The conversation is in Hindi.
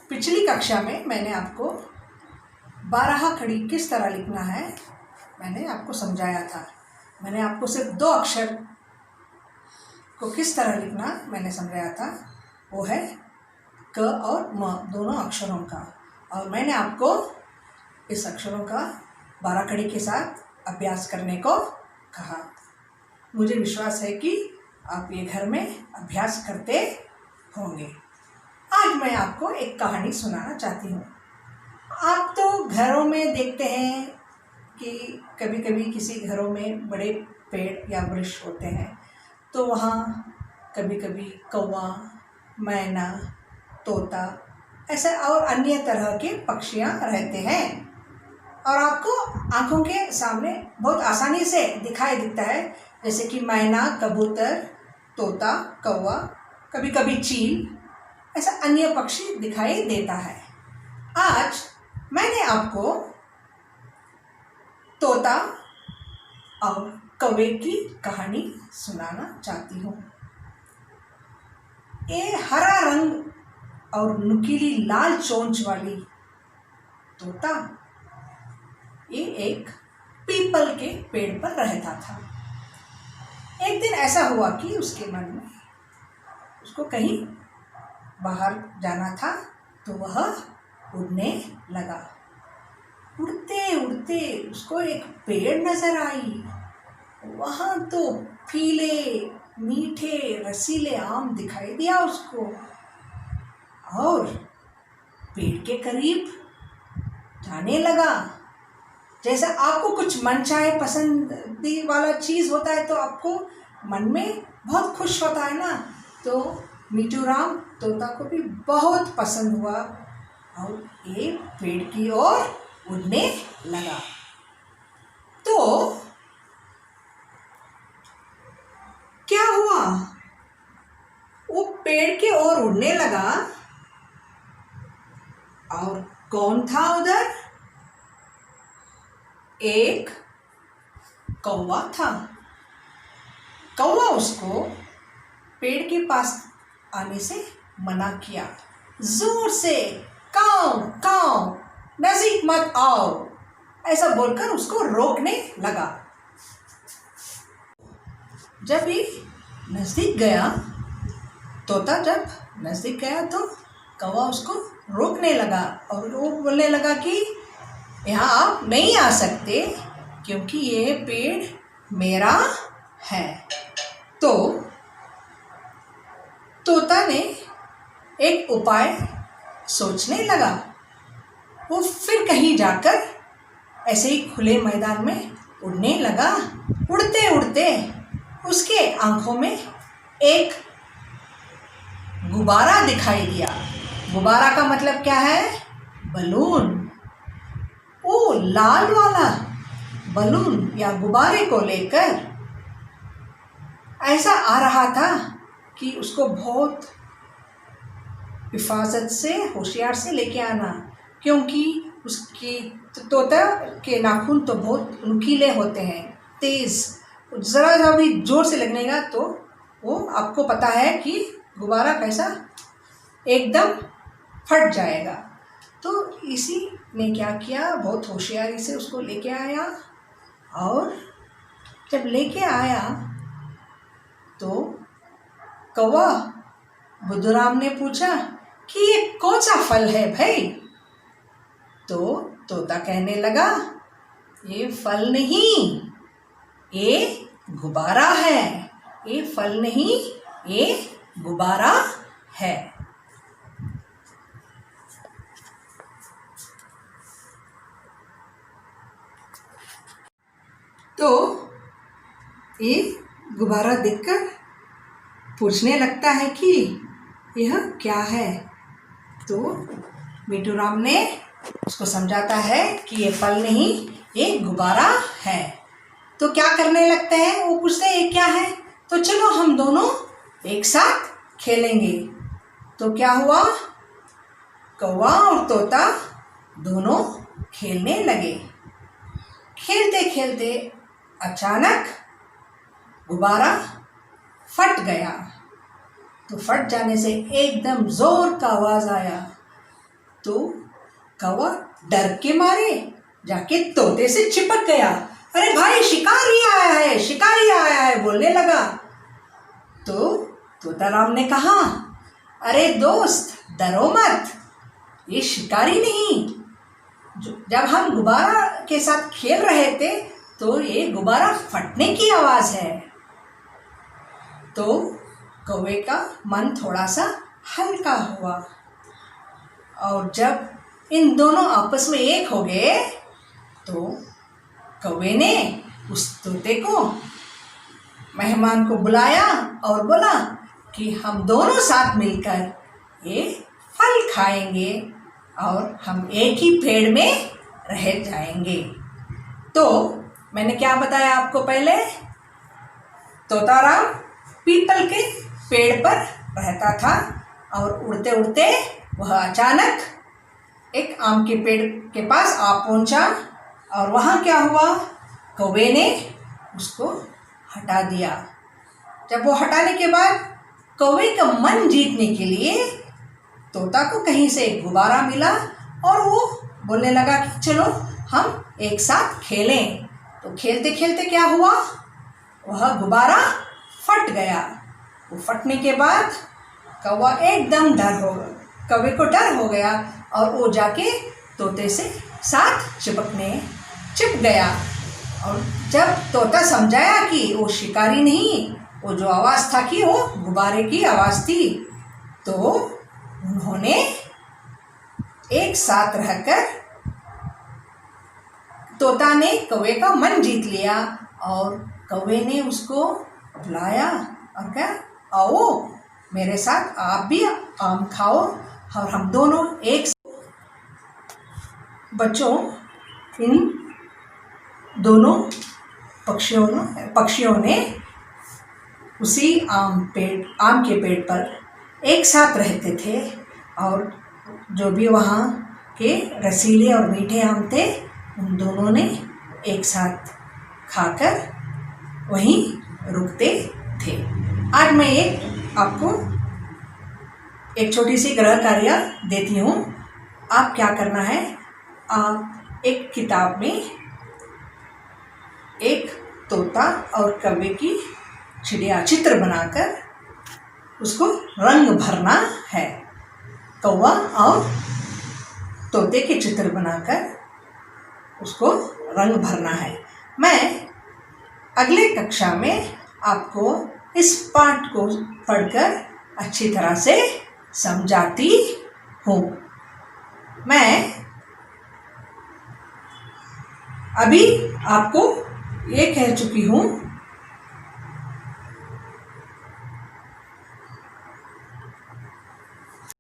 पिछली कक्षा में मैंने आपको बारहा खड़ी किस तरह लिखना है मैंने आपको समझाया था। मैंने आपको सिर्फ 2 अक्षर को किस तरह लिखना मैंने समझाया था, वो है क और म, दोनों अक्षरों का। और मैंने आपको इस अक्षरों का बारहा खड़ी के साथ अभ्यास करने को कहा। मुझे विश्वास है कि आप ये घर में अभ्यास करते होंगे। आज मैं आपको एक कहानी सुनाना चाहती हूँ। आप तो घरों में देखते हैं कि कभी कभी किसी घरों में बड़े पेड़ या वृक्ष होते हैं, तो वहाँ कभी कभी कौवा, मैना, तोता ऐसे और अन्य तरह के पक्षियाँ रहते हैं और आपको आँखों के सामने बहुत आसानी से दिखाई दिखता है, जैसे कि मैना, कबूतर, तोता, कौवा, कभी कभी चील, ऐसा अन्य पक्षी दिखाई देता है। आज मैंने आपको तोता और कौवे की कहानी सुनाना चाहती हूँ। ये हरा रंग और नुकीली लाल चोंच वाली तोता ये एक पीपल के पेड़ पर रहता था। एक दिन ऐसा हुआ कि उसके मन में उसको कहीं बाहर जाना था, तो वह उड़ने लगा। उड़ते उड़ते उसको एक पेड़ नजर आई। वहाँ तो पीले मीठे रसीले आम दिखाई दिया उसको और पेड़ के करीब जाने लगा। जैसा आपको कुछ मनचाहे पसंदी वाला चीज़ होता है तो आपको मन में बहुत खुश होता है ना, तो मीठू राम तोता को भी बहुत पसंद हुआ और ये पेड़ की ओर उड़ने लगा। तो क्या हुआ, वो पेड़ की ओर उड़ने लगा और कौन था उधर? एक कौवा था। कौवा उसको पेड़ के पास आने से मना किया, जोर से काऊ काऊ, नजदीक मत आओ, ऐसा बोलकर उसको रोकने लगा। जब ये नजदीक गया, तोता जब नजदीक गया तो कौवा उसको रोकने लगा और वो बोलने लगा कि यहाँ आप नहीं आ सकते क्योंकि ये पेड़ मेरा है। तो तोता ने एक उपाय सोचने लगा। वो फिर कहीं जाकर ऐसे ही खुले मैदान में उड़ने लगा। उड़ते उड़ते उसके आंखों में एक गुब्बारा दिखाई दिया। गुब्बारा का मतलब क्या है? बलून। वो लाल वाला बलून या गुब्बारे को लेकर ऐसा आ रहा था कि उसको बहुत हिफाजत से, होशियार से लेके आना, क्योंकि उसकी तोता के नाखून तो बहुत नुकीले होते हैं, तेज़। ज़रा भी जोर से लगने का तो वो आपको पता है कि गुब्बारा कैसा एकदम फट जाएगा। तो इसी ने क्या किया, बहुत होशियारी से उसको लेके आया और जब लेके आया तो कौवा बुद्धूराम ने पूछा कि ये कौन सा फल है भाई? तो तोता कहने लगा, ये फल नहीं, ये गुब्बारा है। ये फल नहीं, ये गुब्बारा है। तो ये गुब्बारा देखकर पूछने लगता है कि यह क्या है। तो मीठू राम ने उसको समझाता है कि ये फल नहीं, ये गुब्बारा है। तो क्या करने लगते हैं, वो पूछते हैं ये क्या है, तो चलो हम दोनों एक साथ खेलेंगे। तो क्या हुआ, कौवा और तोता दोनों खेलने लगे। खेलते खेलते अचानक गुब्बारा फट गया। तो फट जाने से एकदम जोर का आवाज़ आया तो कौवा डर के मारे जाके तोते से चिपक गया। अरे भाई, शिकारी आया है, शिकारी आया है बोलने लगा। तो तोताराम ने कहा, अरे दोस्त, डरो मत, ये शिकारी नहीं। जब हम गुब्बारा के साथ खेल रहे थे तो ये गुब्बारा फटने की आवाज़ है। तो कौवे का मन थोड़ा सा हल्का हुआ, और जब इन दोनों आपस में एक हो गए तो कौवे ने उस तोते को, मेहमान को बुलाया और बोला कि हम दोनों साथ मिलकर ये फल खाएंगे और हम एक ही पेड़ में रह जाएंगे। तो मैंने क्या बताया आपको पहले, तोताराम पीपल के पेड़ पर रहता था और उड़ते उड़ते वह अचानक एक आम के पेड़ के पास आ पहुंचा, और वहाँ क्या हुआ, कौवे ने उसको हटा दिया। जब वो हटाने के बाद कौवे का मन जीतने के लिए तोता को कहीं से एक गुब्बारा मिला और वो बोलने लगा कि चलो हम एक साथ खेलें। तो खेलते खेलते क्या हुआ, वह गुब्बारा फट गया। वो फटने के बाद कौवा एकदम कौवे को डर हो गया और वो जाके तोते से साथ चिप गया। और जब तोता समझाया कि वो शिकारी नहीं, वो जो आवाज़ था कि वो गुब्बारे की आवाज़ थी, तो उन्होंने एक साथ रहकर तोता ने कौवे का मन जीत लिया और कौवे ने उसको बुलाया और कहा, आओ मेरे साथ, आप भी आम खाओ और हम दोनों एक। बच्चों, इन दोनों पक्षियों ने उसी आम के पेड़ पर एक साथ रहते थे, और जो भी वहाँ के रसीले और मीठे आम थे उन दोनों ने एक साथ खाकर वहीं रुकते थे। आज मैं आपको एक छोटी सी गृह कार्य देती हूँ। आप क्या करना है, आप एक किताब में एक तोता और कौवे की चित्र बनाकर उसको रंग भरना है। कौवा और तोते के चित्र बनाकर उसको रंग भरना है। मैं अगले कक्षा में आपको इस पाठ को पढ़कर अच्छी तरह से समझाती हूँ। मैं अभी आपको ये कह चुकी हूँ